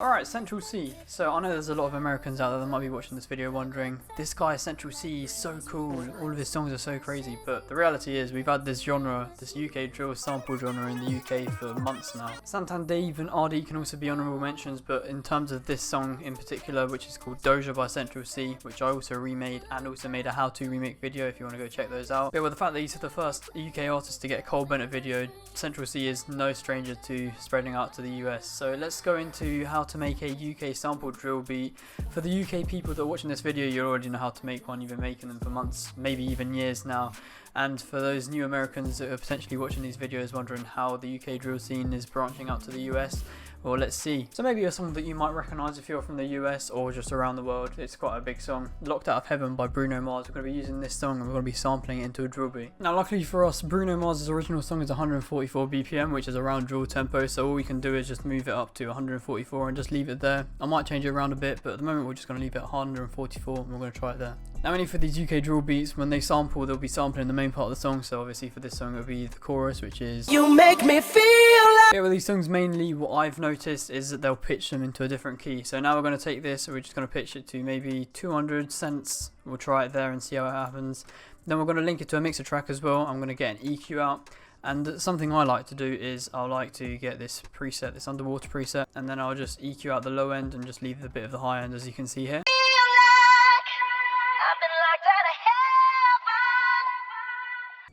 Alright, Central C. So I know there's a lot of Americans out there that might be watching this video wondering, this guy Central C is so cool, all of his songs are so crazy, but the reality is we've had this genre, this UK drill sample genre in the UK for months now. Santandave and RD can also be honourable mentions, but in terms of this song in particular, which is called Doja by Central C, which I also remade and also made a how-to remake video if you want to go check those out. But with the fact that he's the first UK artist to get a Cole Bennett video, Central C is no stranger to spreading out to the US. So let's go into how to make a UK sample drill beat. For the UK people that are watching this video, you already know how to make one. You've been making them for months, maybe even years now. And for those new Americans that are potentially watching these videos wondering how the UK drill scene is branching out to the US, well, let's see. So maybe a song that you might recognise if you're from the US or just around the world. It's quite a big song. Locked Out of Heaven by Bruno Mars. We're going to be using this song and we're going to be sampling it into a drill beat. Now luckily for us, Bruno Mars' original song is 144 BPM, which is around drill tempo, so all we can do is just move it up to 144 and just leave it there. I might change it around a bit, but at the moment we're just going to leave it at 144 and we're going to try it there. Now only for these UK drill beats, when they sample, they'll be sampling the main part of the song, so obviously for this song it'll be the chorus, which is "You make me feel like." Yeah, with these songs mainly what I've noticed is that they'll pitch them into a different key. So now we're going to take this, we're just going to pitch it to maybe 200 cents. We'll try it there and see how it happens. Then we're going to link it to a mixer track as well. I'm going to get an EQ out. And something I like to do is I like to get this preset, this underwater preset, and then I'll just EQ out the low end and just leave a bit of the high end, as you can see here.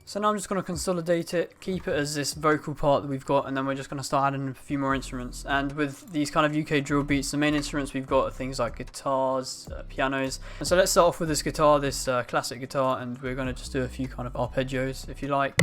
So now I'm just going to consolidate it, keep it as this vocal part that we've got, and then we're just going to start adding a few more instruments. And with these kind of UK drill beats, the main instruments we've got are things like guitars, pianos. And so let's start off with this guitar, this classic guitar, and we're going to just do a few kind of arpeggios, if you like.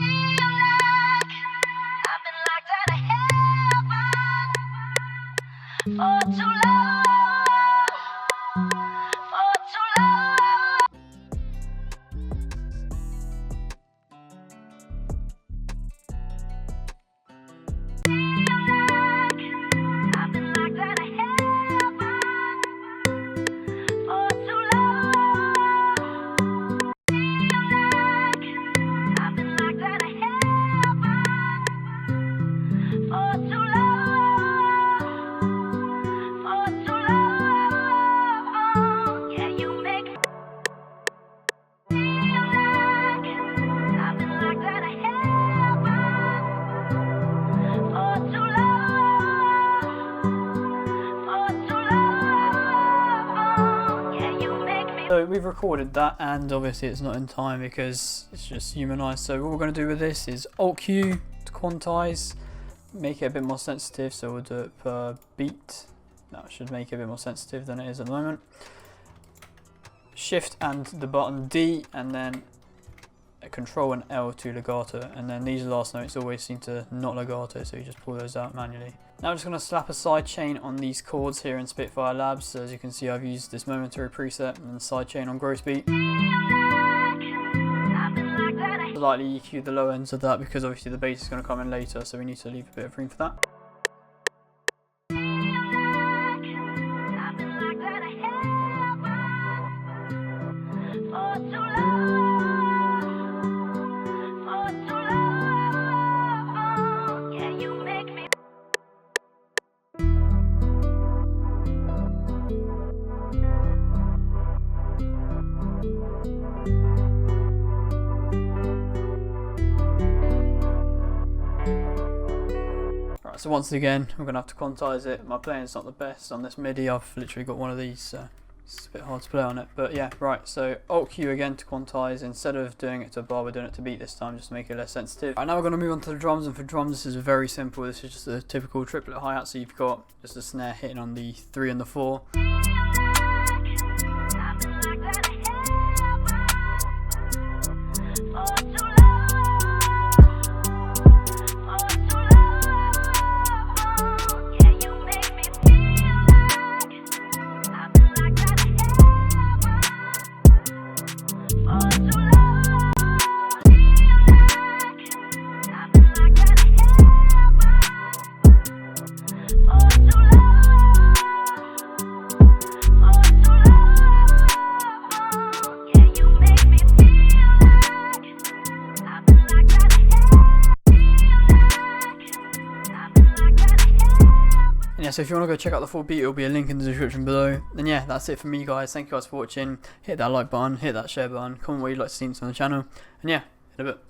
So we've recorded that, and obviously it's not in time because it's just humanized. So what we're going to do with this is Alt Q to quantize, make it a bit more sensitive. So we'll do it per beat. That should make it a bit more sensitive than it is at the moment. Shift and the button D, and then a Control and L to legato. And then these last notes always seem to not legato, so you just pull those out manually. Now I'm just going to slap a sidechain on these chords here in Spitfire Labs. So as you can see, I've used this momentary preset and sidechain on gross beat. Slightly EQ the low ends of that because obviously the bass is going to come in later, so we need to leave a bit of room for that. So once again, we're going to have to quantize it. My playing's not the best on this MIDI. I've literally got one of these, so it's a bit hard to play on it. But yeah, right, so Alt Q again to quantize. Instead of doing it to a bar, we're doing it to beat this time, just to make it less sensitive. Right, now we're going to move on to the drums, and for drums this is very simple. This is just a typical triplet hi-hat, so you've got just a snare hitting on the 3 and the 4. so if you want to go check out the full beat, it'll be a link in the description below. And yeah, that's it for me, guys. Thank you guys for watching. Hit that like button, hit that share button, comment what you'd like to see on the channel, and yeah, in a bit.